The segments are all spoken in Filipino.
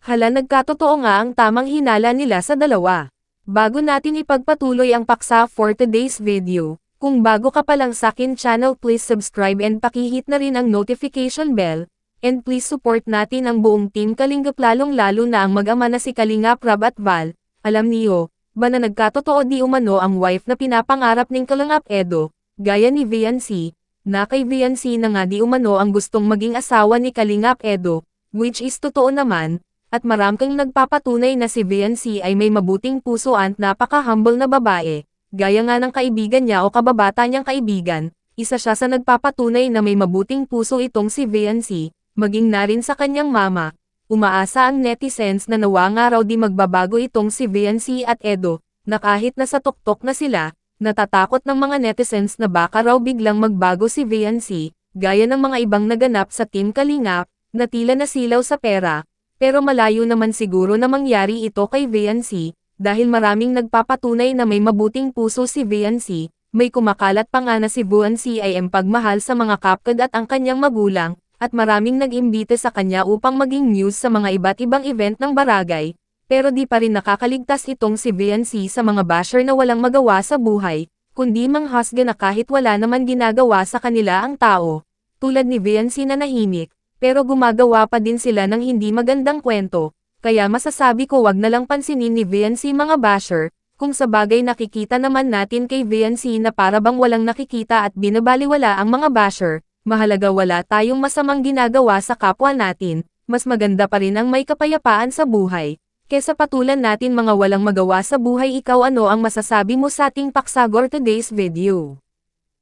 Hala, nagkatotoo nga ang tamang hinala nila sa dalawa. Bago natin ipagpatuloy ang paksa for today's video, kung bago ka pa lang sa akin channel, please subscribe and pakihit na rin ang notification bell, and please support natin ang buong team Kalingap, lalong-lalo na ang mag-ama na si Kalingap Rab at Val. Alam niyo ba na nagkatotoo di umano ang wife na pinapangarap ng Kalingap Edo, gaya ni Viancy, na kay Viancy na nga di umano ang gustong maging asawa ni Kalingap Edo, which is totoo naman, at maraming nagpapatunay na si Viancy ay may mabuting puso at napaka-humble na babae, gaya nga ng kaibigan niya o kababata niyang kaibigan, isa siya sa nagpapatunay na may mabuting puso itong si Viancy, maging na rin sa kanyang mama. Umaasa ang netizens na nawa nga raw di magbabago itong si Viancy at Edo, na kahit nasa tuktok na sila, natatakot ng mga netizens na baka raw biglang magbago si Viancy, gaya ng mga ibang naganap sa Team Kalingap, na tila nasilaw sa pera. Pero malayo naman siguro na mangyari ito kay Viancy, dahil maraming nagpapatunay na may mabuting puso si Viancy, may kumakalat pa nga na si Viancy ay pagmahal sa mga kapkad at ang kanyang magulang, at maraming nag-imbite sa kanya upang maging news sa mga iba't ibang event ng barangay, pero di pa rin nakakaligtas itong si Viancy sa mga basher na walang magawa sa buhay, kundi manghasga na kahit wala naman ginagawa sa kanila ang tao, tulad ni Viancy na nahimik. Pero gumagawa pa din sila ng hindi magandang kwento, kaya masasabi ko wag na lang pansinin ni Viancy mga basher, kung sa bagay nakikita naman natin kay Viancy na para bang walang nakikita at binabaliwala ang mga basher, mahalaga wala tayong masamang ginagawa sa kapwa natin, mas maganda pa rin ang may kapayapaan sa buhay, kesa patulan natin mga walang magawa sa buhay. Ikaw, ano ang masasabi mo sa ating paksagor today's video?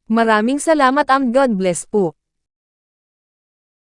Maraming salamat and God bless po.